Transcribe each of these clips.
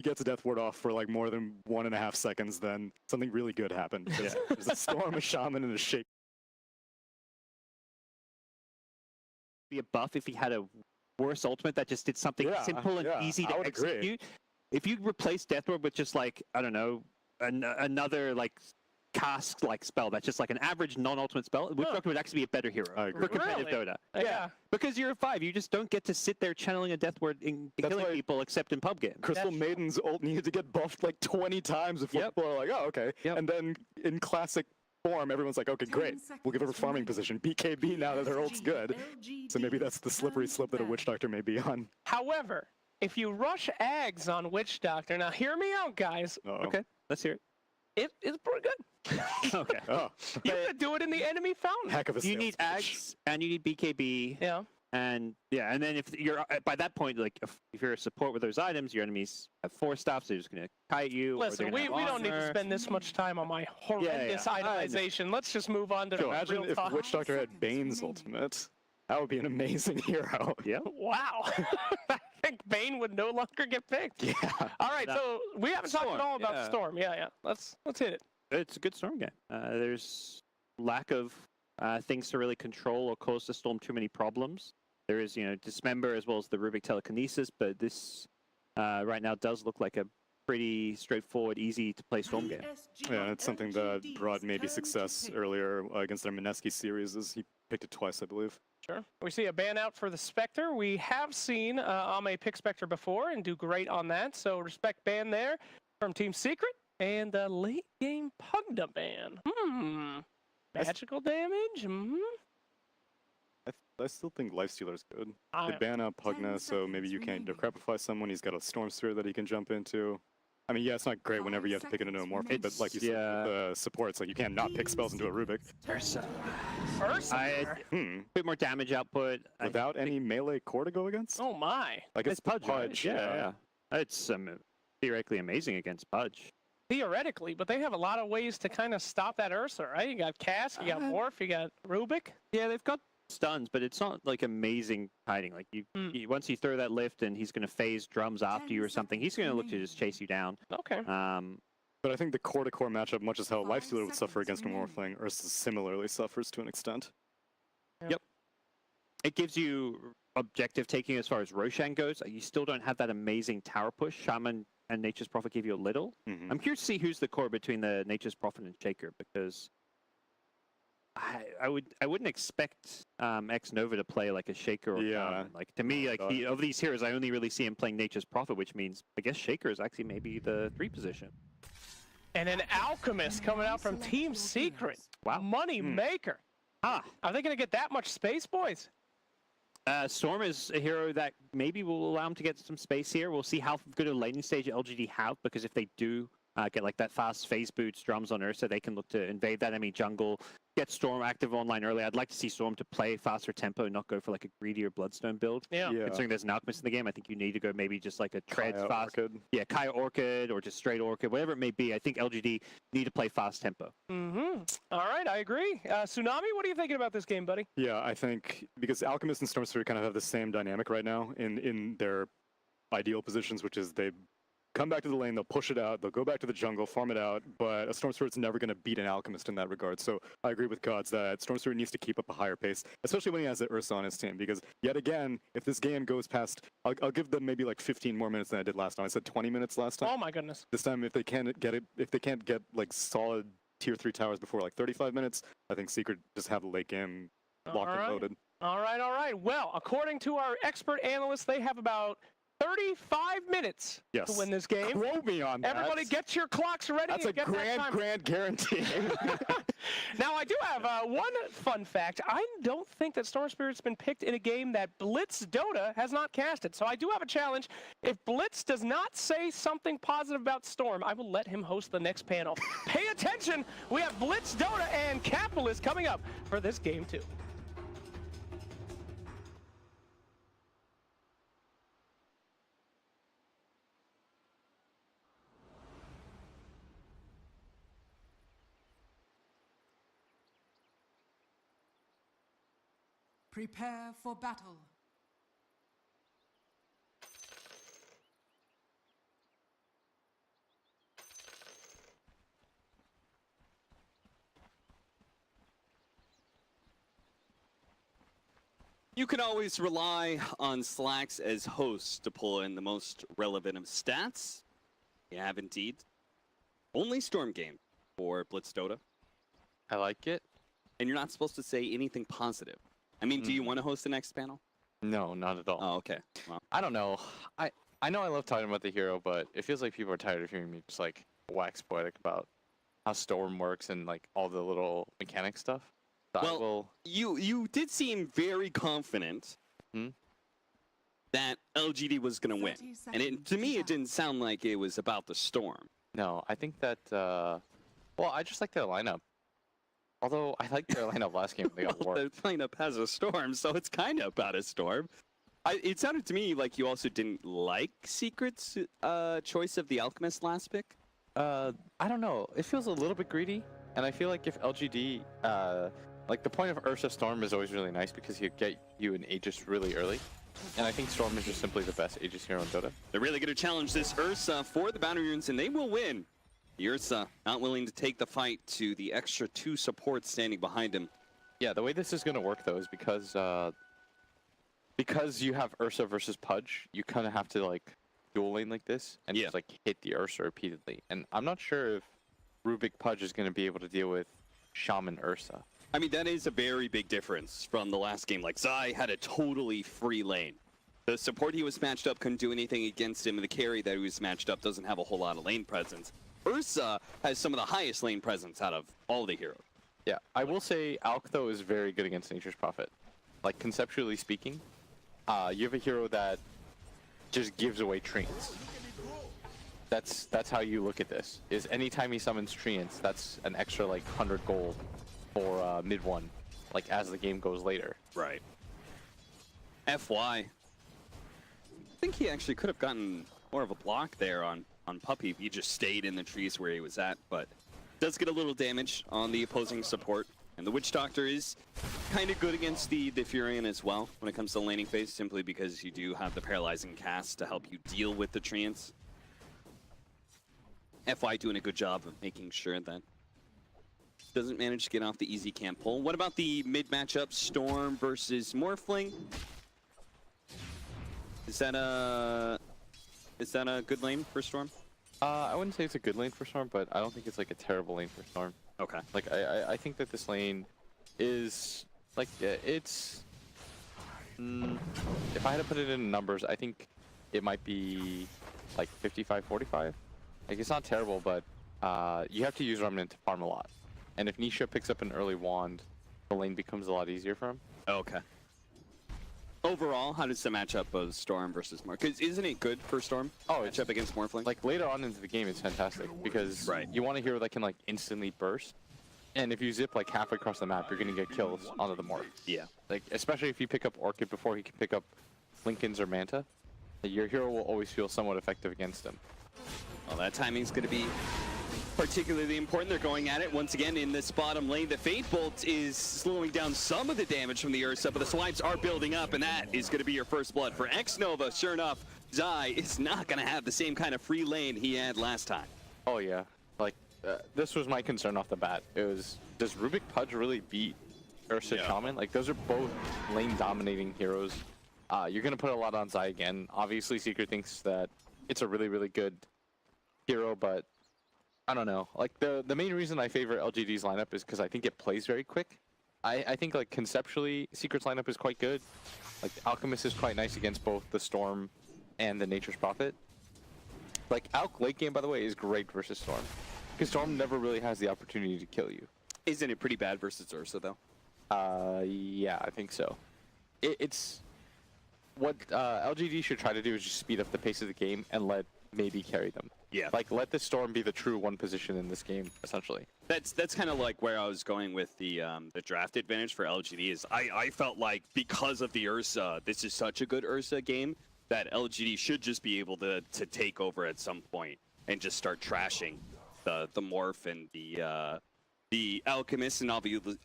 gets a death ward off for like more than 1.5 seconds, then something really good happened. There's a storm, a shaman, and a shake. Be a buff if he had a worse ultimate that just did something simple and easy to execute. Agree. If you replace death ward with just like, I don't know, another like cast like spell that's just like an average non-ultimate spell, Witchdoctor would actually be a better hero for competitive Dota. Yeah, because you're a 5, you just don't get to sit there channeling a death word in killing people except in pub games. Crystal Maiden's ult needed to get buffed like 20 times before people are like, oh, okay. And then in classic form, everyone's like, okay, great, we'll give her a farming position. BKB now that her ult's good. So maybe that's the slippery slope that a Witchdoctor may be on. However, if you rush Ags on Witchdoctor, now hear me out, guys. Okay, let's hear it. It's pretty good. Okay. You could do it in the enemy fountain. Heck of a You need Ags and you need BKB. Yeah. And then if you're by that point, like if you're a support with those items, your enemies have 4 stops, they're just gonna kite you. Listen, we don't need to spend this much time on my horrendous itemization. Let's just move on to imagine if Witchdoctor had Bane's ultimate. That would be an amazing hero. Yeah. Wow. I think Bane would no longer get picked. Yeah. All right, so we haven't talked at all about Storm. Yeah. Let's hit it. It's a good Storm game. There's lack of things to really control or cause the Storm too many problems. There is, Dismember as well as the Rubik Telekinesis, but this right now does look like a pretty straightforward, easy to play Storm game. Yeah, it's something that brought maybe success earlier against their Mineski series, as he picked it twice, I believe. Sure. We see a ban out for the Spectre. We have seen Ame pick Spectre before and do great on that, so respect ban there from Team Secret. And late game Pugna ban. Magical damage? I still think Lifestealer's good. They ban out Pugna, so maybe you can't decrepify someone. He's got a Storm Sphere that he can jump into. I mean, yeah, it's not great whenever you have to pick an Endomorphic, but like you said, the supports, like you can't not pick spells into a Rubik. Ursa. A bit more damage output. Without any melee core to go against? Oh my. Like it's Pudge. Right? Yeah. It's theoretically amazing against Pudge. Theoretically, but they have a lot of ways to kind of stop that Ursa, right? You got Cask, you got Morph, you got Rubik. Yeah, they've got stuns, but it's not like amazing hiding. Like you once you throw that lift and he's going to phase drums after you or something, he's going to look to just chase you down. Okay. But I think the core-to-core matchup, much as how Lifestealer would suffer against a Morphling, Ursa similarly suffers to an extent. Yep. It gives you objective taking as far as Roshan goes. You still don't have that amazing tower push. Shaman and Nature's Prophet give you a little. I'm curious to see who's the core between the Nature's Prophet and Shaker, because I wouldn't expect X Nova to play like a Shaker or Shaman. Like to me, like of these heroes, I only really see him playing Nature's Prophet, which means I guess Shaker is actually maybe the 3 position. And an Alchemist coming out from Team Secret. Wow. Money maker. Are they going to get that much space, boys? Storm is a hero that maybe will allow him to get some space here. We'll see how good a laning stage LGD have, because if they do get like that fast phase boots drums on Ursa, they can look to invade that enemy jungle, get Storm active online early. I'd like to see Storm to play faster tempo, not go for like a greedier Bloodstone build. Yeah. Considering there's an Alchemist in the game, I think you need to go maybe just like a tread fast. Orchid. Yeah, Kaya Orchid or just straight Orchid, whatever it may be. I think LGD need to play fast tempo. All right, I agree. Tsunami, what are you thinking about this game, buddy? Yeah, I think because Alchemist and Storm Spirit kind of have the same dynamic right now in their ideal positions, which is they come back to the lane, they'll push it out, they'll go back to the jungle, farm it out, but a Storm Spirit's never going to beat an Alchemist in that regard. So I agree with Gods that Storm Spirit needs to keep up a higher pace, especially when he has the Ursa on his team, because yet again, if this game goes past, I'll give them maybe like 15 more minutes than I did last time. I said 20 minutes last time. Oh my goodness. This time, if they can't get like solid tier 3 towers before like 35 minutes, I think Secret just have the late game locked and loaded. All right. Well, according to our expert analysts, they have about 35 minutes to win this game. Quote me on that. Everybody get your clocks ready. That's a grand guarantee. Now, I do have one fun fact. I don't think that Storm Spirit's been picked in a game that Blitz Dota has not casted. So I do have a challenge. If Blitz does not say something positive about Storm, I will let him host the next panel. Pay attention. We have Blitz Dota and Capitalist coming up for this game, too. Prepare for battle. You can always rely on Slacks as hosts to pull in the most relevant of stats. You have indeed. Only Storm game for Blitz Dota. I like it. And you're not supposed to say anything positive. I mean, do you want to host the next panel? No, not at all. Oh, okay. Well, I don't know. I know I love talking about the hero, but it feels like people are tired of hearing me just like wax poetic about how Storm works and like all the little mechanic stuff. So well, you did seem very confident that LGD was going to win. And to me, it didn't sound like it was about the Storm. No, I think that, well, I just like their lineup. Although I liked their lineup last game when they got Well, warped. their lineup has a Storm, so it's kind of about a Storm. It sounded to me like you also didn't like Secret's choice of the Alchemist last pick. I don't know. It feels a little bit greedy, and I feel like if LGD, like the point of Ursa Storm is always really nice because he'll get you an Aegis really early. And I think Storm is just simply the best Aegis hero in Dota. They're really going to challenge this Ursa for the boundary runes, and they will win. The Ursa not willing to take the fight to the extra 2 supports standing behind him. Yeah, the way this is going to work though is because you have Ursa versus Pudge, you kind of have to like dual lane like this and just like hit the Ursa repeatedly. And I'm not sure if Rubik Pudge is going to be able to deal with Shaman Ursa. I mean, that is a very big difference from the last game. Like, Zai had a totally free lane. The support he was matched up couldn't do anything against him, and the carry that he was matched up doesn't have a whole lot of lane presence. Ursa has some of the highest lane presence out of all the heroes. Yeah, I will say Alk though is very good against Nature's Prophet. Like conceptually speaking, you have a hero that just gives away treants. That's how you look at this. Is anytime he summons treants, that's an extra like 100 gold for mid one, like as the game goes later. Right. FY. I think he actually could have gotten more of a block there on Puppy if he just stayed in the trees where he was at, but does get a little damage on the opposing support. And the Witch Doctor is kind of good against the Furion as well when it comes to the laning phase, simply because you do have the paralyzing cast to help you deal with the treants. FY doing a good job of making sure that doesn't manage to get off the easy camp pull. What about the mid matchup, Storm versus Morphling? Is that a good lane for Storm? I wouldn't say it's a good lane for Storm, but I don't think it's like a terrible lane for Storm. Okay. Like I think that this lane is like it's. If I had to put it in numbers, I think it might be like 55-45. Like it's not terrible, but you have to use Remnant to farm a lot. And if Nisha picks up an early wand, the lane becomes a lot easier for him. Okay. Overall, how does the matchup of Storm versus Morph? Because isn't it good for Storm? Oh, it's matchup against Morphling? like later on into the game, it's fantastic because you want a hero that can like instantly burst. And if you zip like halfway across the map, you're gonna get kills onto the Morph. Yeah. Like especially if you pick up Orchid before he can pick up Linken's or Manta, your hero will always feel somewhat effective against him. Well, that timing's going to be particularly important. They're going at it once again in this bottom lane. The Fate Bolt is slowing down some of the damage from the Ursa, but the swipes are building up, and that is going to be your first blood for X-Nova. Sure enough, Zai is not going to have the same kind of free lane he had last time. Oh yeah, like this was my concern off the bat. It was, does Rubik Pudge really beat Ursa Shaman? Like those are both lane dominating heroes. You're going to put a lot on Zai again. Obviously, Secret thinks that it's a really, really good hero, but I don't know. Like the main reason I favor LGD's lineup is because I think it plays very quick. I think like conceptually, Secret's lineup is quite good. Like Alchemist is quite nice against both the Storm and the Nature's Prophet. Like Alk late game, by the way, is great versus Storm because Storm never really has the opportunity to kill you. Isn't it pretty bad versus Ursa though? Yeah, I think so. It's what LGD should try to do is just speed up the pace of the game and let maybe carry them. Yeah. Like let the Storm be the true one position in this game, essentially. That's kind of like where I was going with the draft advantage for LGD. Is I felt like because of the Ursa, this is such a good Ursa game that LGD should just be able to take over at some point and just start trashing the Morph and the Alchemist, and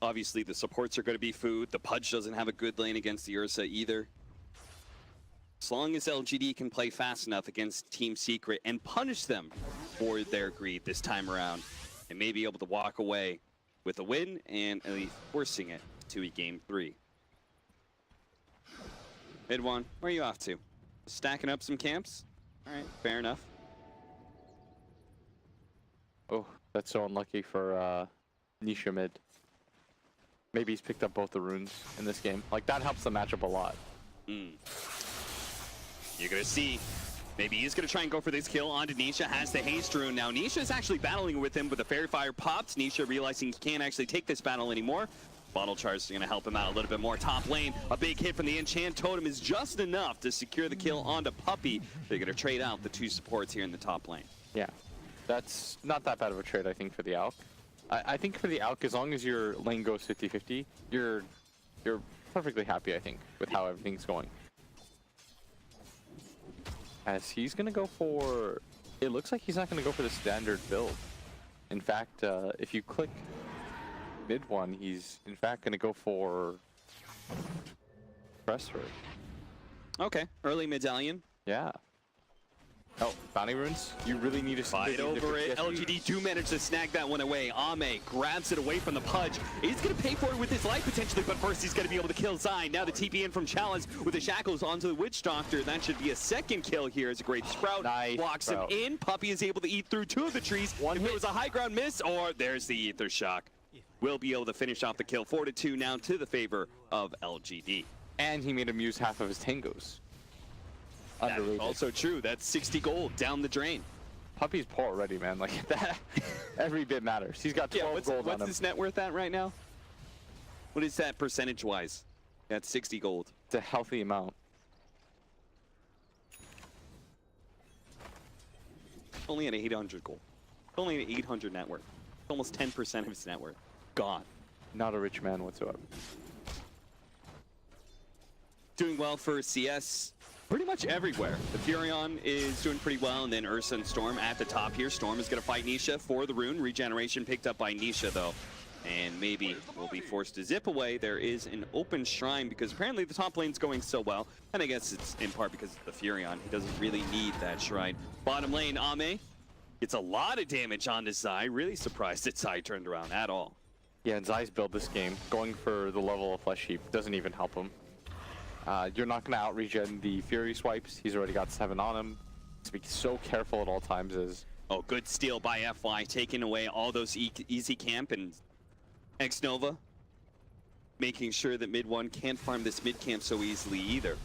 obviously the supports are going to be food. The Pudge doesn't have a good lane against the Ursa either. As long as LGD can play fast enough against Team Secret and punish them for their greed this time around, and may be able to walk away with a win and at least forcing it to a game 3. Mid one, where are you off to? Stacking up some camps? All right, fair enough. Oh, that's so unlucky for Nisha mid. Maybe he's picked up both the runes in this game. Like, that helps the matchup a lot. You're gonna see. Maybe he's gonna try and go for this kill onto Nisha. Has the haste rune. Now Nisha is actually battling with him, but the fairy fire pops. Nisha realizing he can't actually take this battle anymore. Bottle charge is gonna help him out a little bit more. Top lane, a big hit from the enchant totem is just enough to secure the kill onto Puppey. They're gonna trade out the two supports here in the top lane. Yeah, that's not that bad of a trade, I think, for the Alk. I think for the Alk, as long as your lane goes 50-50, you're perfectly happy, I think, with how everything's going. As he's gonna go for, it looks like he's not gonna go for the standard build. In fact, if you click mid one, he's in fact gonna go for Pressor. Okay, early medallion. Yeah. Oh, bounty runes? You really need to Fight over it. LGD do manage to snag that one away. Ame grabs it away from the Pudge. He's going to pay for it with his life potentially, but first he's going to be able to kill Zai. Now the TP in from Challenge with the shackles onto the Witch Doctor. That should be a second kill here as a great Sprout. Nice blocks Sprout. him in. Puppey is able to eat through two of the trees. If it was a high ground miss, or there's the Ether Shock. Will be able to finish off the kill. 4-2 now to the favor of LGD. And he made him use half of his tangos. That's Underrated. also true. That's 60 gold down the drain. Puppey's poor already, man. Like, that, every bit matters. He's got 12 gold on what's him. his net worth at right now? What is that percentage-wise? That's 60 gold. It's a healthy amount. Only at 800 gold. Only at 800 net worth. Almost 10% of his net worth. Gone. Not a rich man whatsoever. Doing well for CS pretty much everywhere. The Furion is doing pretty well, and then Ursa and Storm at the top here. Storm is going to fight Nisha for the rune. Regeneration picked up by Nisha, though. And maybe will be forced to zip away. There is an open shrine because apparently the top lane's going so well. And I guess it's in part because of the Furion. He doesn't really need that shrine. Bottom lane, Ame gets a lot of damage onto Zai. Really surprised that Zai turned around at all. Yeah, and Zai's build this game, going for the level of Flesh Heap, doesn't even help him. You're not going to out-regen the Fury swipes. He's already got 7 on him. To be so careful at all times is... Oh, good steal by FY, taking away all those easy camp, and X-Nova making sure that mid one can't farm this mid camp so easily either.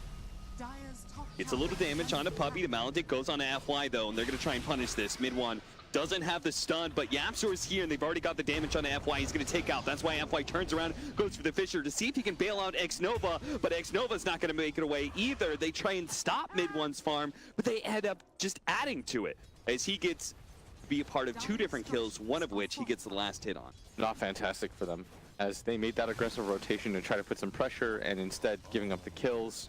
It's a little damage onto Puppey. The Maledict goes on to FY though, and they're going to try and punish this. Mid one doesn't have the stun, but Yapzor is here, and they've already got the damage onto FY. He's going to take out. That's why FY turns around, goes for the Fissure to see if he can bail out X-Nova, but X-Nova's not going to make it away either. They try and stop mid one's farm, but they end up just adding to it as he gets to be a part of 2 different kills, one of which he gets the last hit on. Not fantastic for them, as they made that aggressive rotation to try to put some pressure, and instead giving up the kills.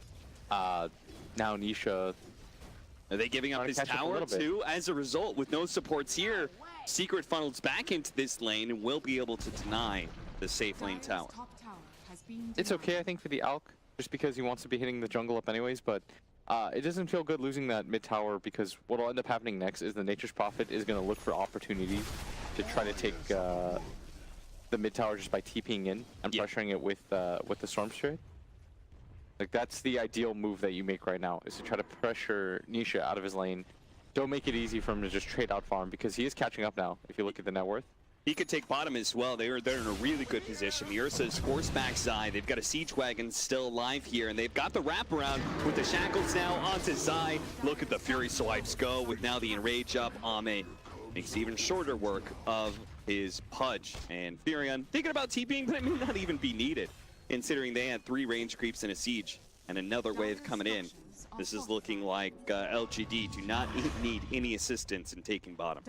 Now Nisha... Are they giving up his tower too? As a result, with no supports here, Secret funnels back into this lane and will be able to deny the safe lane tower. It's okay, I think, for the Alk, just because he wants to be hitting the jungle up anyways, but it doesn't feel good losing that mid tower, because what will end up happening next is the Nature's Prophet is going to look for opportunities to try to take the mid tower just by TPing in and pressuring it with the Storm Spirit. Like, that's the ideal move that you make right now, is to try to pressure Nisha out of his lane. Don't make it easy for him to just trade out farm, because he is catching up now, if you look at the net worth. He could take bottom as well. They're in a really good position. The Ursa's forced back Zai. They've got a Siege Wagon still alive here, and they've got the wraparound with the Shackles now onto Zai. Look at the Fury swipes go with now the Enrage up. Ame makes even shorter work of his Pudge. And Furion thinking about TPing, but it may not even be needed, considering they had 3 range creeps and a siege and another wave coming in. This is looking like LGD do not need any assistance in taking bottom.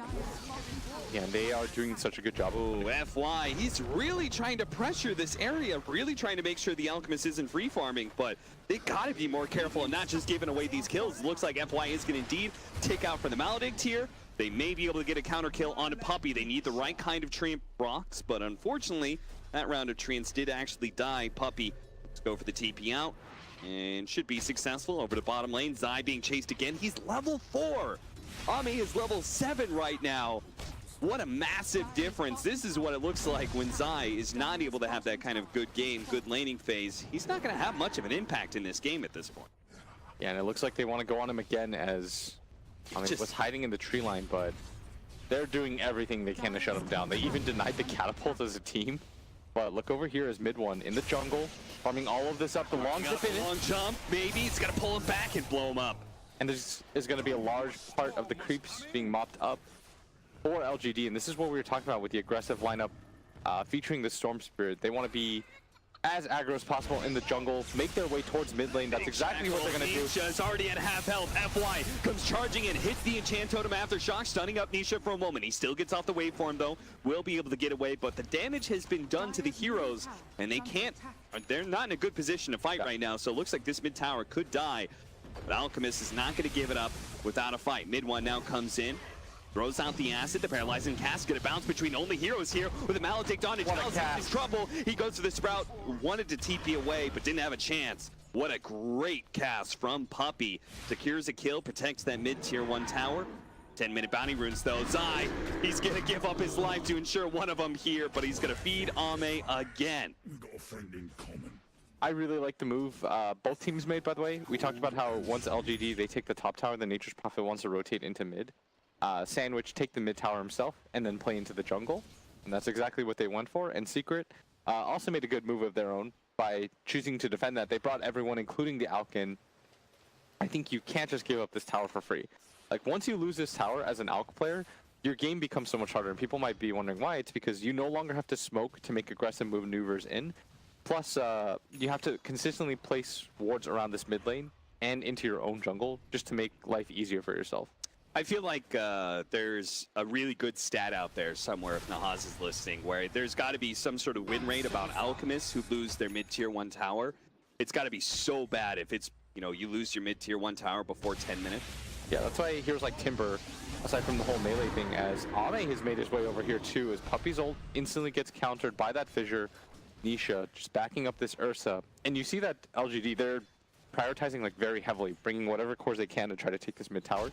Yeah, and they are doing such a good job. Oh, FY, he's really trying to pressure this area, really trying to make sure the Alchemist isn't free farming, but they gotta be more careful and not just giving away these kills. It looks like FY is gonna indeed take out for the Maledict here. They may be able to get a counter kill onto Puppey. They need the right kind of Treant rocks, but unfortunately, that round of Treants did actually die. Puppey, let's go for the TP out, and should be successful over the bottom lane. Zai being chased again. He's level 4. Ame is level 7 right now. What a massive difference. This is what it looks like when Zai is not able to have that kind of good game, good laning phase. He's not going to have much of an impact in this game at this point. Yeah, and it looks like they want to go on him again as was hiding in the tree line, but they're doing everything they can to shut him down. They even denied the catapult as a team. But look over here as mid one in the jungle, farming all of this up. The long zip in. Long jump, maybe. He's got to pull him back and blow him up. And this is going to be a large part of the creeps being mopped up for LGD. And this is what we were talking about with the aggressive lineup featuring the Storm Spirit. They want to be as aggro as possible in the jungle, make their way towards mid lane. That's exactly what they're going to do. Nisha's already at half health. FY comes charging in, hits the enchant totem aftershock, stunning up Nisha for a moment. He still gets off the waveform though, will be able to get away, but the damage has been done to the heroes, and they can't, they're not in a good position to fight right now, so it looks like this mid tower could die. But Alchemist is not going to give it up without a fight. Mid one now comes in. Throws out the acid, the paralyzing cast, gonna bounce between only heroes here with a maledict on it. Giles in trouble. He goes to the sprout, wanted to TP away, but didn't have a chance. What a great cast from Puppey. Secures a kill, protects that mid-tier 1 tower. 10-minute bounty runes though. Zai, he's gonna give up his life to ensure one of them here, but he's gonna feed Ame again. I really like the move both teams made, by the way. We talked about how once LGD, they take the top tower, then Nature's Prophet wants to rotate into mid. Sandwich take the mid tower himself and then play into the jungle, and that's exactly what they went for. And Secret also made a good move of their own by choosing to defend that. They brought everyone, including the Alkin. I think you can't just give up this tower for free. Like, once you lose this tower as an Alk player, your game becomes so much harder, and people might be wondering why. It's because you no longer have to smoke to make aggressive maneuvers in. Plus, you have to consistently place wards around this mid lane and into your own jungle just to make life easier for yourself. I feel like there's a really good stat out there somewhere if Nahaz is listening, where there's got to be some sort of win rate about Alchemists who lose their mid-tier 1 tower. It's got to be so bad if it's, you know, you lose your mid-tier 1 tower before 10 minutes. Yeah, that's why heroes like Timber, aside from the whole melee thing, as Ame has made his way over here too, as Puppey's ult instantly gets countered by that fissure. Nisha just backing up this Ursa. And you see that LGD, they're prioritizing like very heavily, bringing whatever cores they can to try to take this mid tower.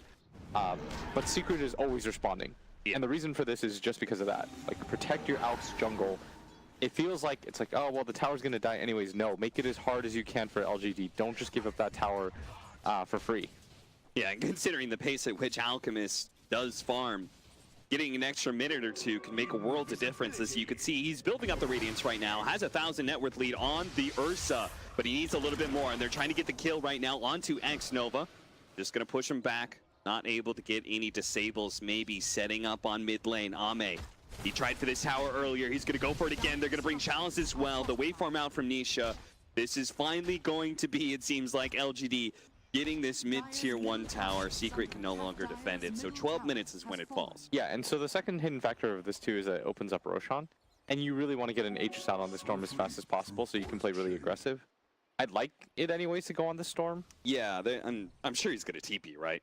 But Secret is always responding. Yeah. And the reason for this is just because of that. Like, protect your Alk's jungle. It feels like, it's like, oh, well, the tower's gonna die anyways. No, make it as hard as you can for LGD. Don't just give up that tower for free. Yeah, and considering the pace at which Alchemist does farm, getting an extra minute or two can make a world of difference. As you can see, he's building up the Radiance right now, has a 1,000 net worth lead on the Ursa, but he needs a little bit more, and they're trying to get the kill right now onto X-Nova. Just gonna push him back. Not able to get any disables, maybe setting up on mid lane. Ame, he tried for this tower earlier. He's going to go for it again. They're going to bring challenge as well. The waveform out from Nisha. This is finally going to be, it seems like, LGD getting this mid-tier 1 tower. Secret can no longer defend it, so 12 minutes is when it falls. Yeah, and so the second hidden factor of this too is that it opens up Roshan, and you really want to get an Aegis out on the Storm as fast as possible so you can play really aggressive. I'd like it anyways to go on the Storm. Yeah, I'm sure he's going to TP, right?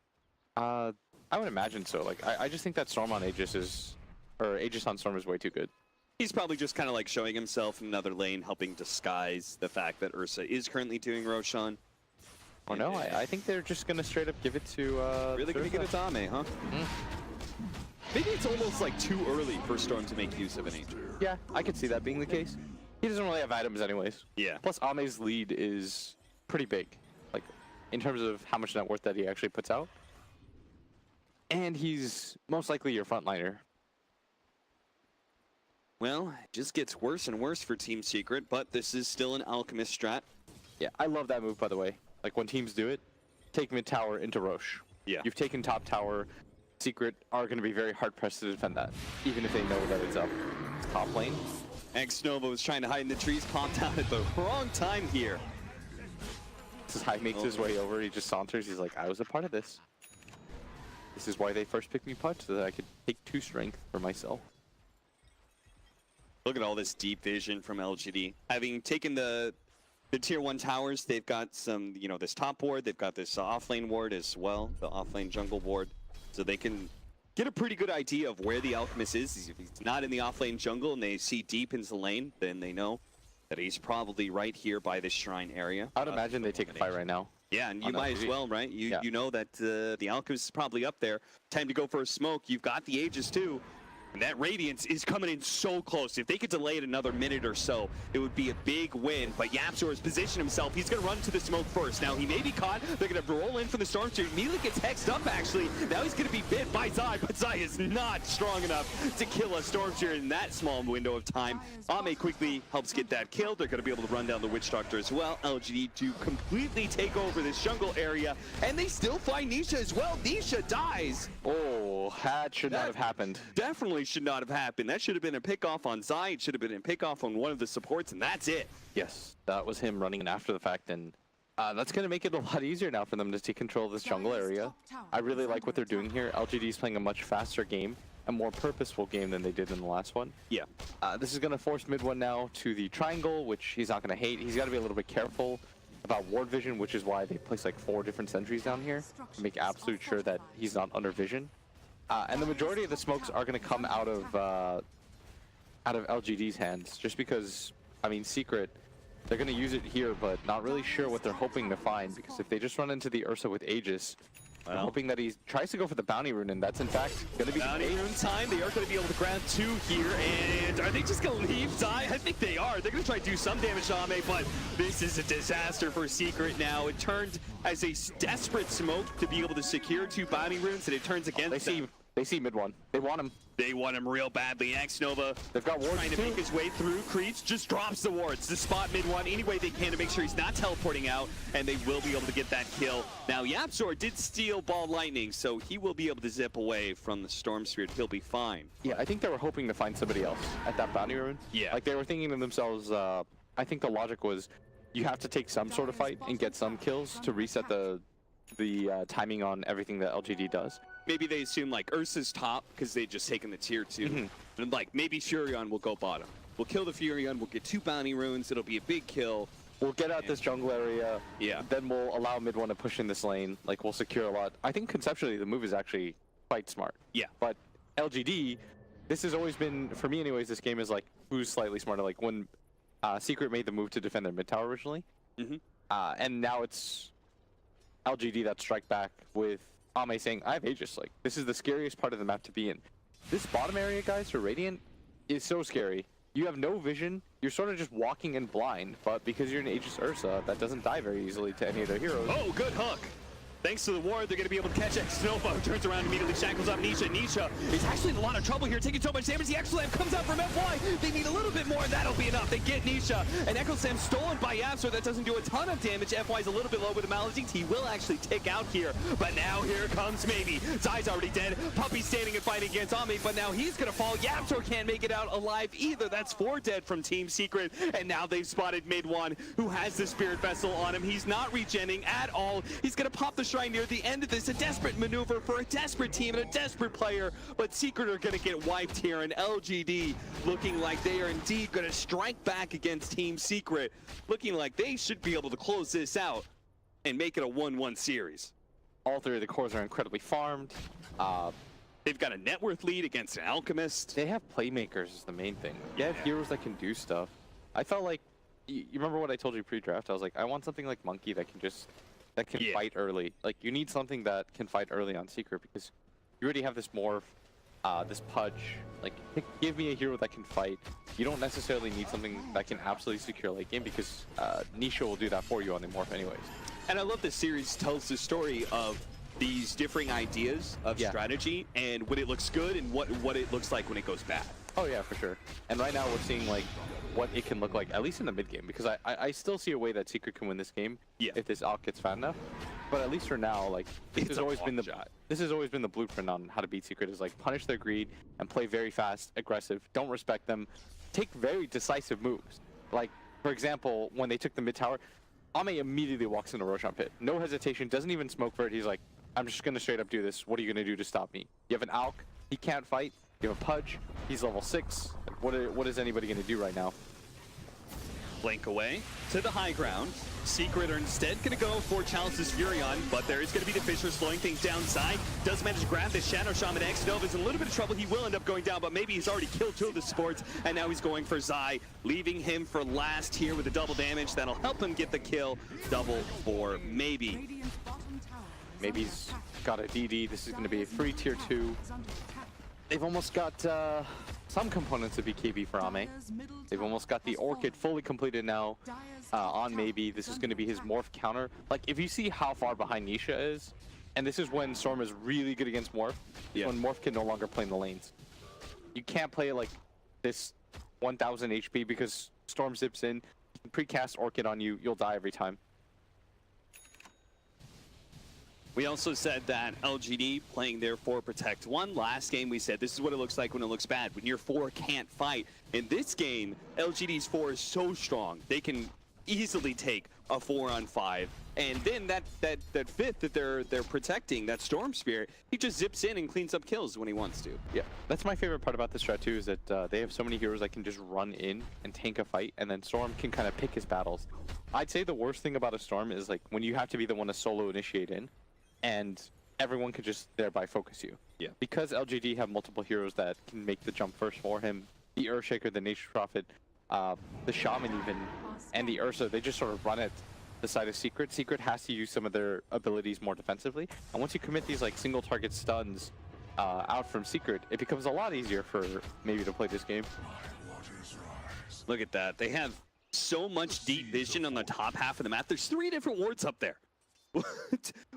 I would imagine so. Like, I just think that Storm on Aegis is, or Aegis on Storm is way too good. He's probably just kind of like showing himself in another lane, helping disguise the fact that Ursa is currently doing Roshan. Or no, I think they're just gonna straight up give it to, really gonna get it to Ame, huh? Maybe it's almost like too early for Storm to make use of an Angel. Yeah, I could see that being the case. He doesn't really have items anyways. Yeah. Plus, Ame's lead is pretty big, like, in terms of how much net worth that he actually puts out. And he's most likely your frontliner. Well, it just gets worse and worse for Team Secret, but this is still an Alchemist strat. Yeah, I love that move, by the way. Like, when teams do it, take mid tower into Roche. Yeah. You've taken top tower. Secret are going to be very hard-pressed to defend that, even if they know that it's up top lane. X-Nova was trying to hide in the trees, popped out at the wrong time here. Zai makes his way over, he just saunters, he's like, I was a part of this. This is why they first picked me Punch, so that I could take 2 strength for myself. Look at all this deep vision from LGD. Having taken the tier 1 towers, they've got some, you know, this top ward, they've got this offlane ward as well, the offlane jungle ward. So they can get a pretty good idea of where the Alchemist is. If he's not in the offlane jungle and they see deep into the lane, then they know that he's probably right here by this shrine area. I would imagine they take a fight right now. Yeah, and you might as well, right? You know that the Alchemist is probably up there. Time to go for a smoke. You've got the Aegis too. And that Radiance is coming in so close. If they could delay it another minute or so, it would be a big win. But YapzOr has positioned himself. He's going to run to the smoke first. Now, he may be caught. They're going to roll in from the storm. So he immediately gets hexed up, actually. Now he's going to be bit by Zai, but Zai is not strong enough to kill a storm Spirit in that small window of time. Ame quickly helps get that kill. They're going to be able to run down the Witch Doctor as well. LGD to completely take over this jungle area. And they still find Nisha as well. Nisha dies. Oh, that should not have happened. Definitely should not have happened. That should have been a pick off on Zai. It should have been a pick off on one of the supports, and that's it. Yes, that was him running in after the fact, and that's going to make it a lot easier now for them to take control of this jungle area. I really like what they're doing here. LGD is playing a much faster game, a more purposeful game than they did in the last one. Yeah. This is going to force mid one now to the triangle, which he's not going to hate. He's got to be a little bit careful about ward vision, which is why they place like 4 different sentries down here to make absolute sure that he's not under vision. And the majority of the smokes are going to come out of LGD's hands, just because, I mean, Secret, they're going to use it here, but not really sure what they're hoping to find, because if they just run into the Ursa with Aegis, I'm hoping that he tries to go for the bounty rune, and that's in fact going to be bounty rune time. They are going to be able to grab 2 here, and are they just going to leave Zai? I think they are. They're going to try to do some damage to Ame, but this is a disaster for Secret now. It turned as a desperate smoke to be able to secure 2 bounty runes, and it turns against them. They see mid one. They want him. They want him real badly. X-Nova, they've got wards trying to make his way through. Creech just drops the wards to spot mid one any way they can to make sure he's not teleporting out, and they will be able to get that kill. Now, YapzOr did steal Ball Lightning, so he will be able to zip away from the Storm Spirit. He'll be fine. Yeah, I think they were hoping to find somebody else at that bounty rune. Yeah. Like, they were thinking to themselves, I think the logic was you have to take some sort of fight and get some kills to reset the timing on everything that LGD does. Maybe they assume like Ursa's top because they'd just taken the tier 2. And like maybe Furion will go bottom. We'll kill the Furion, we'll get 2 bounty runes, it'll be a big kill. We'll get out this jungle area. Yeah. Then we'll allow mid one to push in this lane. Like, we'll secure a lot. I think conceptually the move is actually quite smart. Yeah. But LGD, this has always been, for me anyways, this game is like who's slightly smarter. Like when Secret made the move to defend their mid tower originally. And now it's LGD that strike back with Ame saying, I have Aegis. Like, this is the scariest part of the map to be in. This bottom area, guys, for Radiant is so scary. You have no vision. You're sort of just walking in blind, but because you're an Aegis Ursa, that doesn't die very easily to any of their heroes. Oh, good hook. Thanks to the ward, they're going to be able to catch X-Nova, who turns around immediately, shackles up Nisha. Nisha is actually in a lot of trouble here, taking so much damage. The Echo-Slam comes out from FY. They need a little bit more, and that'll be enough. They get Nisha. And Echo-Slam stolen by YapzOr. That doesn't do a ton of damage. FY's a little bit low with the Maledict. He will actually tick out here. But now here comes Maybe. Zai's already dead. Puppy's standing and fighting against Ame, but now he's going to fall. YapzOr can't make it out alive either. That's 4 dead from Team Secret. And now they've spotted mid one, who has the Spirit Vessel on him. He's not regenning at all. He's going to pop the Shrine near the end of this. A desperate maneuver for a desperate team and a desperate player, but Secret are going to get wiped here, and LGD looking like they are indeed going to strike back against Team Secret, looking like they should be able to close this out and make it a 1-1 series. All 3 of the cores are incredibly farmed. They've got a net worth lead against an Alchemist. They have playmakers is the main thing. They have heroes that can do stuff. I felt like, you remember what I told you pre-draft? I was like, I want something like Monkey that can just fight early. Like, you need something that can fight early on Secret, because you already have this Morph, this Pudge. Like, give me a hero that can fight. You don't necessarily need something that can absolutely secure late game, because Nisha will do that for you on the Morph anyways. And I love this series tells the story of these differing ideas of strategy and when it looks good and what it looks like when it goes bad. Oh yeah, for sure. And right now we're seeing like what it can look like, at least in the mid game, because I still see a way that Secret can win this game if this Alk gets fat enough. But at least for now, like this has always been the blueprint on how to beat Secret, is like punish their greed and play very fast, aggressive, don't respect them, take very decisive moves. Like, for example, when they took the mid tower, Ame immediately walks into Roshan pit. No hesitation, doesn't even smoke for it. He's like, I'm just gonna straight up do this. What are you gonna do to stop me? You have an Alk, he can't fight. You have a Pudge, he's level 6. What is anybody gonna do right now? Blink away to the high ground. Secret are instead going to go for Chalice's Furion, but there is going to be the Fissure slowing things down. Zai does manage to grab this Shadow Shaman. X-Nova's in a little bit of trouble. He will end up going down, but maybe he's already killed 2 of the supports, and now he's going for Zai, leaving him for last here with the double damage. That'll help him get the kill. Double for Maybe. Maybe's got a DD. This is going to be a free tier 2. they've almost got some components of BKB for Ame. They've almost got the Orchid fully completed now on Maybe. This is going to be his Morph counter. Like, if you see how far behind Nisha is, and this is when Storm is really good against Morph, when Morph can no longer play in the lanes. You can't play like this 1000 HP because Storm zips in, precast Orchid on you, you'll die every time. We also said that LGD playing their 4 Protect 1. Last game we said this is what it looks like when it looks bad, when your 4 can't fight. In this game, LGD's 4 is so strong, they can easily take a 4-on-5. And then that 5th that they're protecting, that Storm Spirit, he just zips in and cleans up kills when he wants to. Yeah, that's my favorite part about this strat too, is that they have so many heroes that can just run in and tank a fight, and then Storm can kind of pick his battles. I'd say the worst thing about a Storm is like when you have to be the one to solo initiate in, and everyone can just thereby focus you. Yeah. Because LGD have multiple heroes that can make the jump first for him, the Earthshaker, the Nature Prophet, the Shaman even, and the Ursa, they just sort of run at the side of Secret. Secret has to use some of their abilities more defensively. And once you commit these like single target stuns out from Secret, it becomes a lot easier for Maybe to play this game. Look at that. They have so much deep vision on the top half of the map. There's 3 different wards up there.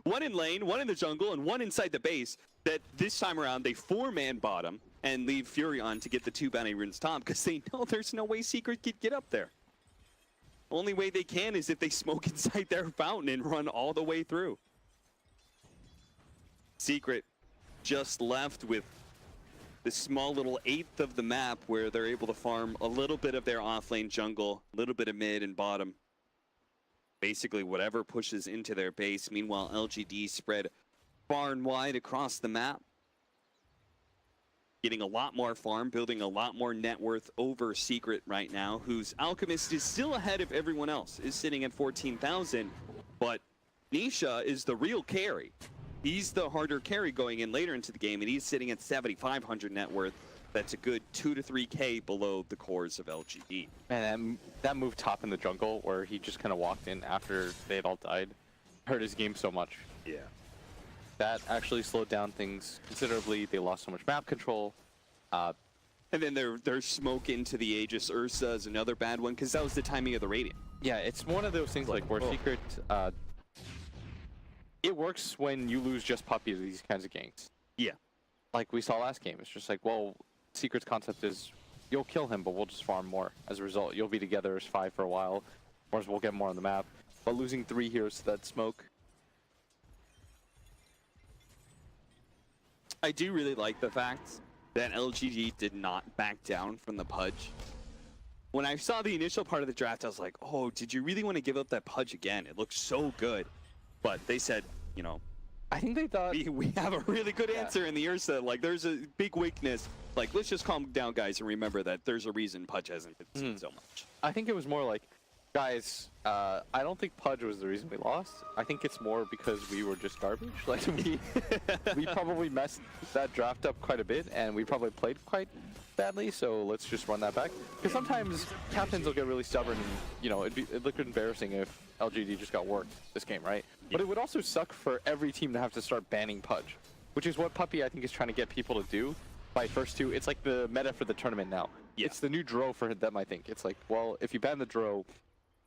One in lane, one in the jungle, and one inside the base. That this time around, they 4-man bottom and leave Fury on to get the 2 bounty runes top because they know there's no way Secret could get up there. Only way they can is if they smoke inside their fountain and run all the way through. Secret just left with this small little 1/8 of the map where they're able to farm a little bit of their offlane jungle, a little bit of mid and bottom. Basically whatever pushes into their base. Meanwhile, LGD spread far and wide across the map. Getting a lot more farm, building a lot more net worth over Secret right now, whose Alchemist is still ahead of everyone else, is sitting at 14,000, but Nisha is the real carry. He's the harder carry going in later into the game, and he's sitting at 7,500 net worth. That's a good 2 to 3K below the cores of LGD. And that move top in the jungle, where he just kind of walked in after they had all died, hurt his game so much. Yeah. That actually slowed down things considerably. They lost so much map control. And then their smoke into the Aegis Ursa is another bad one, because that was the timing of the Radiant. Yeah, it's one of those things like where Secret, it works when you lose just Puppy to these kinds of ganks. Yeah. Like we saw last game, it's just like, well, Secret's concept is you'll kill him, but we'll just farm more. As a result, you'll be together as 5 for a while, or we'll get more on the map. But losing 3 heroes to that smoke. I do really like the fact that LGD did not back down from the Pudge. When I saw the initial part of the draft, I was like, oh, did you really want to give up that Pudge again? It looks so good. But they said, you know, I think they thought we have a really good answer in the Ursa. Like, there's a big weakness. Like, let's just calm down, guys, and remember that there's a reason Pudge hasn't been seen so much. I think it was more like, guys, I don't think Pudge was the reason we lost. I think it's more because we were just garbage. Like, we probably messed that draft up quite a bit, and we probably played quite badly, so let's just run that back. Because sometimes captains will get really stubborn, and, you know, it'd look embarrassing if LGD just got worked this game, right? But it would also suck for every team to have to start banning Pudge, which is what Puppy, I think, is trying to get people to do by first 2. It's like the meta for the tournament now. Yeah. It's the new Dro for them, I think. It's like, well, if you ban the Dro,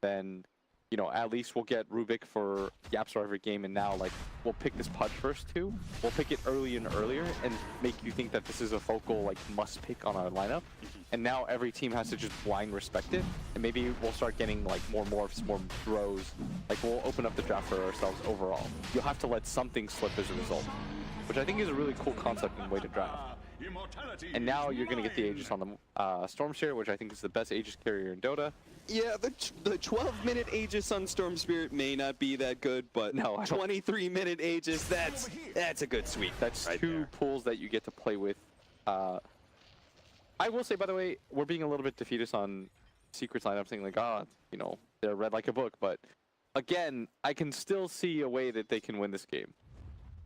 then, you know, at least we'll get Rubik for Yapsor every game, and now, like, we'll pick this Pudge first 2. We'll pick it early and earlier and make you think that this is a focal, like, must pick on our lineup. And now every team has to just blind respect it, and maybe we'll start getting, like, more morphs, more throws. Like, we'll open up the draft for ourselves overall. You'll have to let something slip as a result, which I think is a really cool concept and way to draft. And now you're going to get the Aegis on the Storm Spirit, which I think is the best Aegis carrier in Dota. Yeah, the 12-minute Aegis on Storm Spirit may not be that good, but no, 23-minute Aegis, that's a good sweep. That's right 2 there. pools that you get to play with. I will say, by the way, we're being a little bit defeatist on Secret's lineup, saying like, you know, they're read like a book. But again, I can still see a way that they can win this game.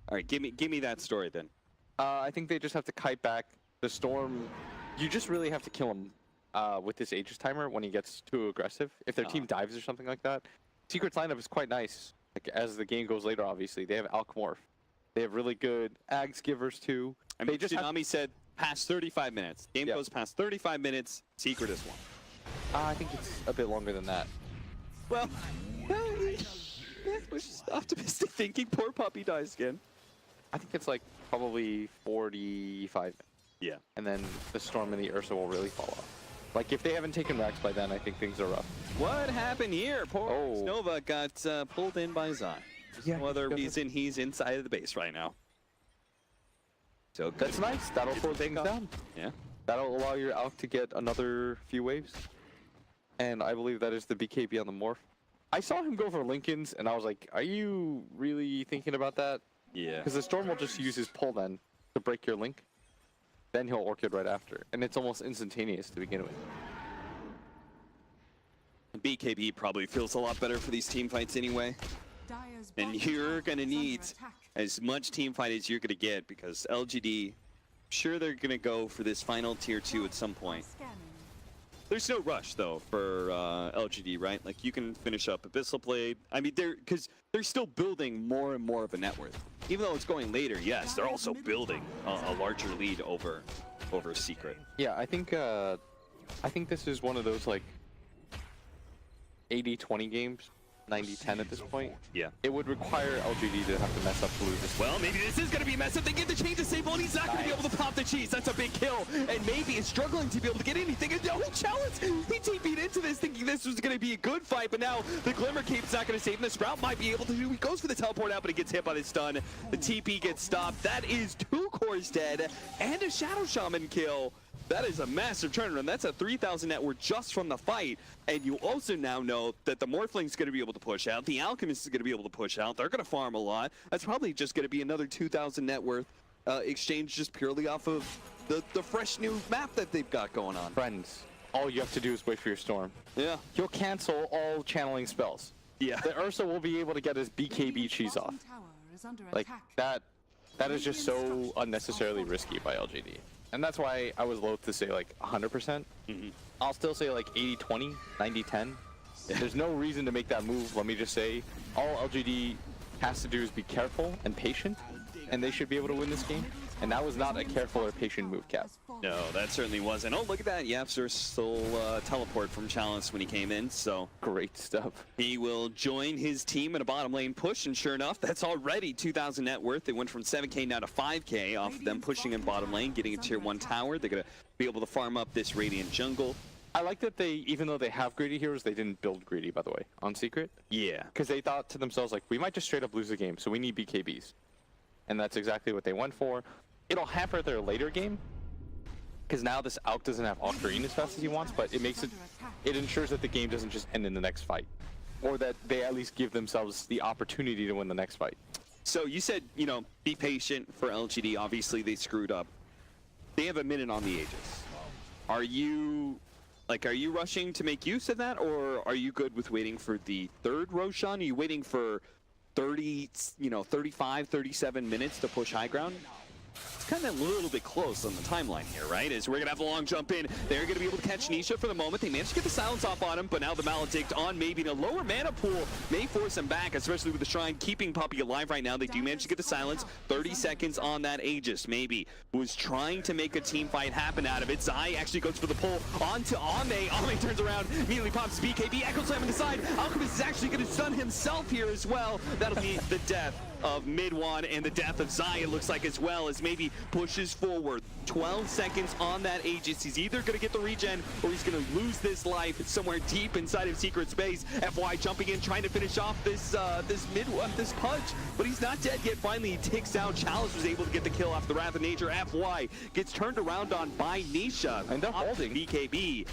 All right, give me that story then. I think they just have to kite back the Storm. You just really have to kill him with this Aegis timer when he gets too aggressive. If their team dives or something like that. Secret's lineup is quite nice. Like, as the game goes later, obviously. They have Alchemorph. They have really good Ags givers too. I mean, Tsunami said past 35 minutes. Game Yep. goes past 35 minutes. Secret is won. I think it's a bit longer than that. Well, that was just optimistic thinking. Poor Puppy dies again. I think it's like probably 45 minutes. Yeah. And then the Storm and the Ursa will really fall off. Like, if they haven't taken Rax by then, I think things are rough. What happened here? Poor Oh. Nova got pulled in by Zai. There's Yeah, no other he doesn't- reason he's inside of the base right now. So good. That's nice. That'll slow things off. down. Yeah. That'll allow your Alk to get another few waves. And I believe that is the BKB on the Morph. I saw him go for Lincolns, and I was like, are you really thinking about that? Yeah. Because the Storm will just use his pull then to break your Link. Then he'll Orchid right after. And it's almost instantaneous to begin with. BKB probably feels a lot better for these team fights anyway. Dire's And bottom you're tower going to is under need attack. as much team fight as you're going to get because LGD, sure they're going to go for this final tier 2 at some point. Scanning. There's no rush though for LGD, right? Like you can finish up Abyssal Blade. I mean, because they're still building more and more of a net worth. Even though it's going later, yes, they're also building a larger lead over Secret. Yeah, I think this is one of those like 80-20 games, 90-10 at this point. Yeah. It would require LGD to have to mess up to lose this. Well, maybe this is going to be a mess up. They get the change to Sable, and he's not going to be able to pop the cheese. That's a big kill. And maybe is struggling to be able to get anything. And no challenge. He TP'd into this thinking this was going to be a good fight, but now the Glimmer Cape's not going to save him. The Sprout might be able to do. He goes for the teleport out, but he gets hit by the stun. The TP gets stopped. That is 2 cores dead and a Shadow Shaman kill. That is a massive turnaround. That's a 3,000 net worth just from the fight. And you also now know that the Morphling's going to be able to push out. The Alchemist is going to be able to push out. They're going to farm a lot. That's probably just going to be another 2,000 net worth exchange just purely off of the fresh new map that they've got going on. Friends, all you have to do is wait for your Storm. Yeah. He'll cancel all channeling spells. Yeah. The Ursa will be able to get his BKB cheese off. Bottom tower is under Like, attack. that is just so unnecessarily risky by LGD. And that's why I was loath to say like 100%. I'll still say like 80-20, 90-10. There's no reason to make that move. Let me just say, all LGD has to do is be careful and patient, and they should be able to win this game. And that was not a careful or patient move, Cap. No, that certainly wasn't. Oh, look at that. Yapster stole teleport from Chalice when he came in, so Great stuff. he will join his team in a bottom lane push, and sure enough, that's already 2,000 net worth. They went from 7k now to 5k off of them pushing in bottom lane, getting a tier 1 tower. They're going to be able to farm up this Radiant jungle. I like that they, even though they have greedy heroes, they didn't build greedy, by the way, on Secret. Yeah. Because they thought to themselves, like, we might just straight up lose the game, so we need BKBs. And that's exactly what they went for. It'll hamper their later game, because now this Alk doesn't have Octarine as fast as he wants, but it makes it, it ensures that the game doesn't just end in the next fight. Or that they at least give themselves the opportunity to win the next fight. So you said, you know, be patient for LGD. Obviously, they screwed up. They have a minute on the Aegis. Are you rushing to make use of that, or are you good with waiting for the third Roshan? Are you waiting for 35, 37 minutes to push high ground? It's kind of a little bit close on the timeline here, right? As we're going to have the long jump in. They're going to be able to catch Nisha for the moment. They managed to get the silence off on him, but now the Maledict on maybe in a lower mana pool may force him back, especially with the Shrine keeping Puppy alive right now. They do manage to get the silence. 30 seconds on that Aegis, maybe. Was trying to make a team fight happen out of it. Zai actually goes for the pull onto Ame. Ame turns around, immediately pops BKB. Echo Slam on the side. Alchemist is actually going to stun himself here as well. That'll be the death of Midwan and the death of Zai, it looks like, as well, as maybe pushes forward. 12 seconds on that Aegis. He's either going to get the regen or he's going to lose this life somewhere deep inside of Secret Space. FY jumping in, trying to finish off this this Pudge, but he's not dead yet. Finally, he takes out. Chalice was able to get the kill off the Wrath of Nature. FY gets turned around on by Nisha. And they're holding. BKB.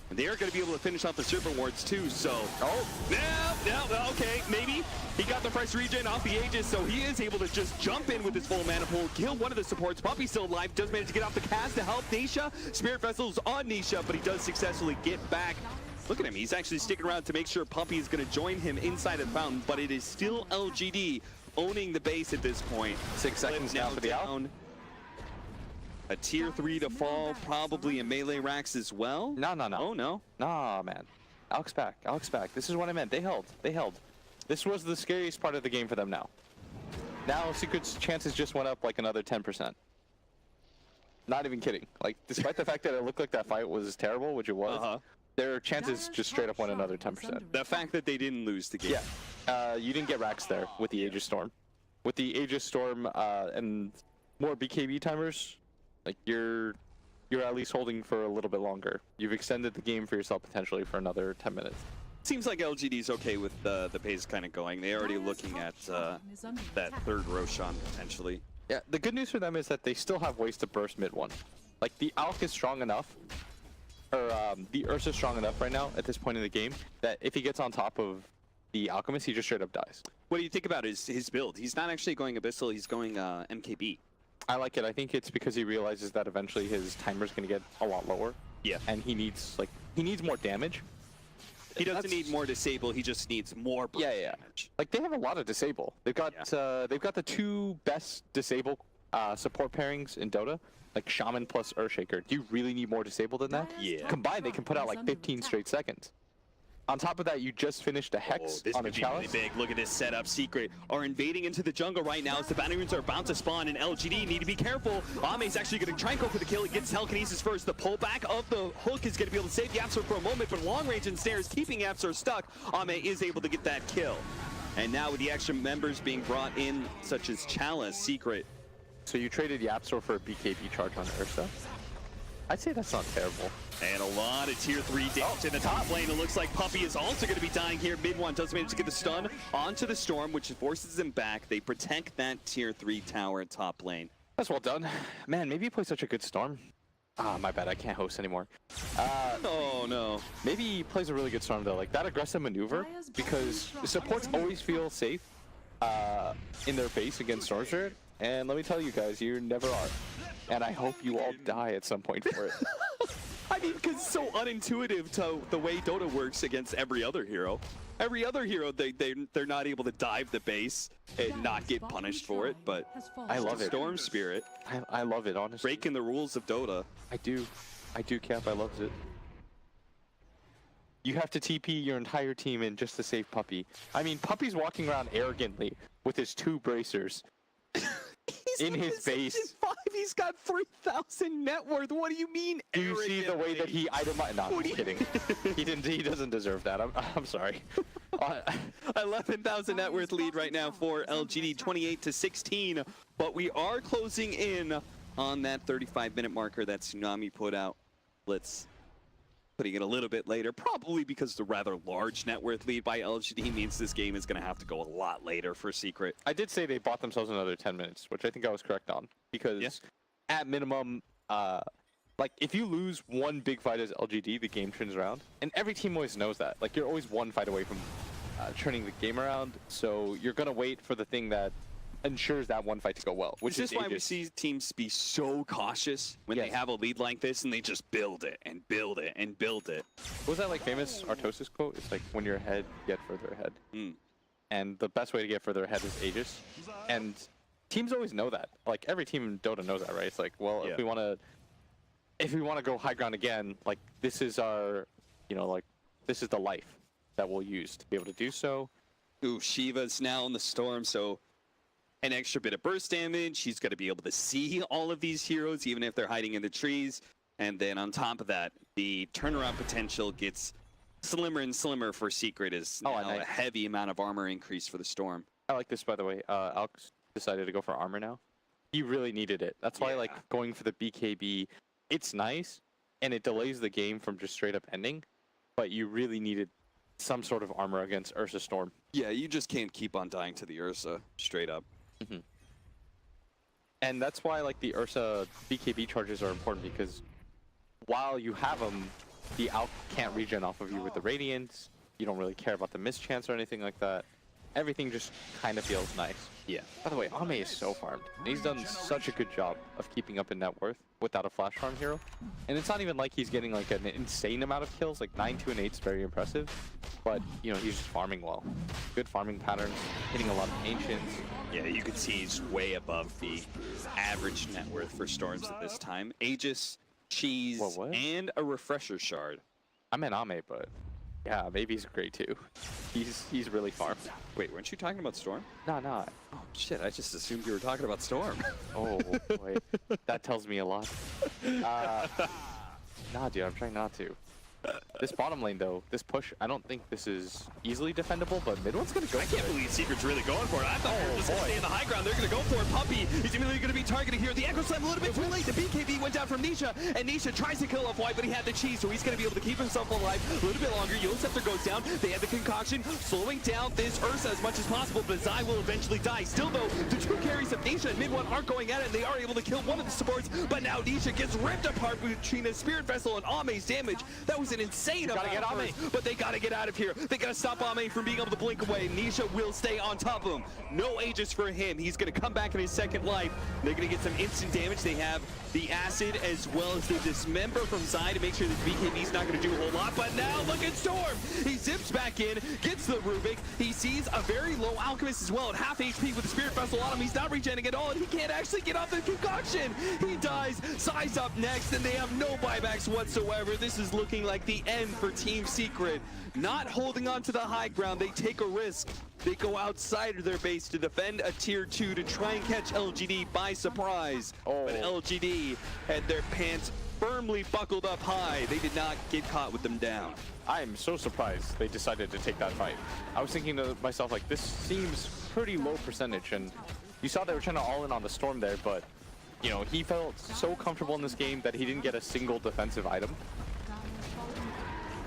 And they're going to be able to finish off the Serpent Wards too, so... Oh, no, okay, maybe. He got the fresh regen off the Aegis, so he is able to just jump in with his full mana pool, kill one of the supports. Puppy's still alive, does manage to get off the cast to help Nisha. Spirit Vessel's on Nisha, but he does successfully get back. Look at him, he's actually sticking around to make sure Puppy is going to join him inside of the fountain, but it is still LGD owning the base at this point. 6 seconds now for the Alk. A tier 3 to fall, probably a melee Rax as well. No. Oh, no. Nah, man. Alk's back. Alk's back. This is what I meant. They held. They held. This was the scariest part of the game for them now. Now, Secret's chances just went up like another 10%. Not even kidding. Like, despite the fact that it looked like that fight was terrible, which it was, their chances just straight up went another 10%. The fact that they didn't lose the game. Yeah. You didn't get racks there with the Aegis Storm. With the Aegis Storm and more BKB timers, like, you're at least holding for a little bit longer. You've extended the game for yourself potentially for another 10 minutes. Seems like LGD's okay with the pace kind of going. They're already looking at that third Roshan potentially. Yeah, the good news for them is that they still have ways to burst mid one. Like, the Alk is strong enough, or the Ursa is strong enough right now at this point in the game that if he gets on top of the Alchemist, he just straight up dies. What do you think about his build? He's not actually going Abyssal, he's going MKB. I like it. I think it's because he realizes that eventually his timer's going to get a lot lower. Yeah. And he needs more damage. He doesn't need more disable, he just needs more burst damage. Like, they have a lot of disable. They've got the two best disable support pairings in Dota, like Shaman plus Earthshaker. Do you really need more disable than that? Yeah. Combined, they can put out like 15 straight seconds. On top of that, you just finished a Hex This on a could be really Chalice. big. Look at this setup. Secret are invading into the jungle right now as the bounty runes are about to spawn, and LGD need to be careful. Ame's actually going to try and go for the kill. He gets telekinesis first. The pullback of the hook is going to be able to save Yapsor for a moment, but long range ensnares, keeping Yapsor stuck. Ame is able to get that kill. And now with the extra members being brought in, such as Chalice, Secret. So you traded Yapsor for a BKB charge on Ursa? I'd say that's not terrible. And a lot of tier 3 damage in the top lane. It looks like Puppey is also going to be dying here. Mid one does manage to get the stun onto the Storm, which forces him back. They protect that tier 3 tower top lane. That's well done. Man, maybe he plays such a good Storm. Ah, my bad, I can't host anymore. Oh no. Maybe he plays a really good Storm though, like that aggressive maneuver, because the supports always feel safe in their face against Storm Spirit. And let me tell you guys, you never are. And I hope you all die at some point for it. I mean, because it's so unintuitive to the way Dota works against every other hero. Every other hero, they're not able to dive the base and not get punished for it, but I love it. Storm Spirit. I love it, honestly. Breaking the rules of Dota. I do, Cap. I love it. You have to TP your entire team in just to save Puppey. I mean, Puppey's walking around arrogantly with his 2 bracers in his base. 5, he's got 3,000 net worth. What do you mean? Do you see the way that he itemized? No, I'm kidding. He doesn't deserve that. I'm sorry. 11,000 net worth lead right now for LGD, 28-16. But we are closing in on that 35-minute marker that Tsunami put out. Let's putting it a little bit later, probably because the rather large net worth lead by LGD means this game is going to have to go a lot later for Secret. I did say they bought themselves another 10 minutes, which I think I was correct on. Because at minimum, like, if you lose one big fight as LGD, the game turns around. And every team always knows that. Like, you're always one fight away from turning the game around. So you're going to wait for the thing that ensures that one fight to go well. Which is why we see teams be so cautious when they have a lead like this and they just build it and build it and build it. What was that like famous Artosis quote? It's like, when you're ahead, get further ahead. And the best way to get further ahead is Aegis. And teams always know that. Like, every team in Dota knows that, right? It's like, well, if we want to go high ground again, like, this is our, like, this is the life that we'll use to be able to do so. Ooh, Shiva's now in the Storm, so an extra bit of burst damage. He's going to be able to see all of these heroes, even if they're hiding in the trees. And then on top of that, the turnaround potential gets slimmer and slimmer for Secret as now a heavy amount of armor increase for the Storm. I like this, by the way. Alex decided to go for armor now. He really needed it. That's why, like, going for the BKB, it's nice, and it delays the game from just straight up ending, but you really needed some sort of armor against Ursa Storm. Yeah, you just can't keep on dying to the Ursa, straight up. And that's why, like, the Ursa BKB charges are important, because while you have them, the Alp can't regen off of you with the Radiance. You don't really care about the mischance or anything like that. Everything just kind of feels nice. Yeah. By the way, Ame is so farmed. And he's done such a good job of keeping up in net worth without a flash farm hero. And it's not even like he's getting like an insane amount of kills. Like 9, 2, and 8 is very impressive. But, he's just farming well. Good farming patterns, hitting a lot of Ancients. Yeah, you can see he's way above the average net worth for Storms at this time. Aegis, Cheese, and a Refresher Shard. I meant Ame, but Yeah, maybe he's great too. He's really farmed. Wait, weren't you talking about Storm? No. Oh shit! I just assumed you were talking about Storm. Oh boy, that tells me a lot. Nah, dude, I'm trying not to. This bottom lane though, this push, I don't think this is easily defendable, but mid one's gonna go. I can't believe Secret's really going for it. I thought they were just going to stay in the high ground. They're going to go for it. Puppy, he's immediately going to be targeted here. The Echo Slam a little bit too late. The BKB went down from Nisha, and Nisha tries to kill off White, but he had the cheese, so he's going to be able to keep himself alive a little bit longer. Yellow Scepter goes down. They have the concoction, slowing down this Ursa as much as possible, but Zai will eventually die. Still though, the two carries of Nisha and mid one aren't going at it, and they are able to kill one of the supports, but now Nisha gets ripped apart between a Spirit Vessel and Ame's damage. That was an insane amount get of Ame. burst, but they gotta get out of here. They gotta stop Ame from being able to blink away. Nisha will stay on top of him. No Aegis for him. He's gonna come back in his second life. They're gonna get some instant damage. They have the acid as well as the dismember from Zai to make sure that BKB's not gonna do a whole lot. But now look at Storm. He zips back in, gets the Rubik. He sees a very low Alchemist as well at half HP with the Spirit Vessel on him. He's not regenerating at all, and he can't actually get off the concoction. He dies. Zai's up next, and they have no buybacks whatsoever. This is looking like the end for Team Secret. Not holding on to the high ground, they take a risk. They go outside of their base to defend a tier 2 to try and catch LGD by surprise. But LGD had their pants firmly buckled up high. They did not get caught with them down. I am so surprised they decided to take that fight. I was thinking to myself, like, this seems pretty low percentage, and you saw they were trying to all in on the Storm there, but, you know, he felt so comfortable in this game that he didn't get a single defensive item.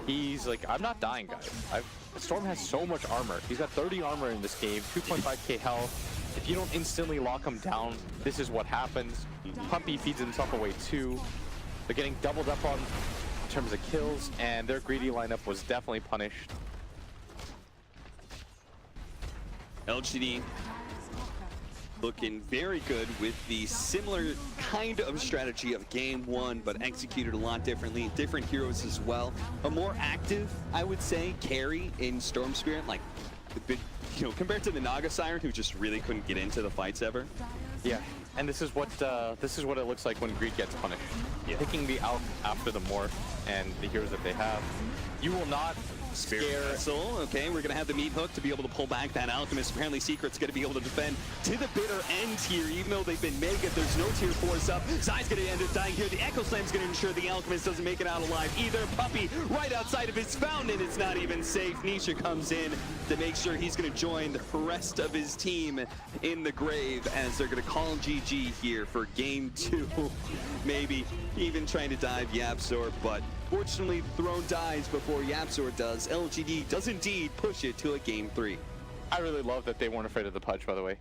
He's like, I'm not dying, guys. Storm has so much armor. He's got 30 armor in this game, 2.5k health. If you don't instantly lock him down, this is what happens. Pumpy feeds himself away too. They're getting doubled up on in terms of kills, and their greedy lineup was definitely punished. LGD looking very good with the similar kind of strategy of game 1, but executed a lot differently. Different heroes as well. A more active, I would say, carry in Storm Spirit, like the big, you know, compared to the Naga Siren, who just really couldn't get into the fights ever. Yeah, and this is what it looks like when Greed gets punished. Yeah. Picking the out after the morph and the heroes that they have, you will not Spirit scare. Vessel, okay, we're gonna have the meat hook to be able to pull back that Alchemist. Apparently Secret's gonna be able to defend to the bitter end here, even though they've been mega. There's no tier 4s up. Zai's gonna end up dying here. The Echo Slam's gonna ensure the Alchemist doesn't make it out alive either. Puppy right outside of his fountain. It's not even safe. Nisha comes in to make sure he's gonna join the rest of his team in the grave as they're gonna call GG here for game 2. Maybe even trying to dive Yapzor, but fortunately, the throne dies before Yapzor does. LGD does indeed push it to a game 3. I really love that they weren't afraid of the Pudge, by the way.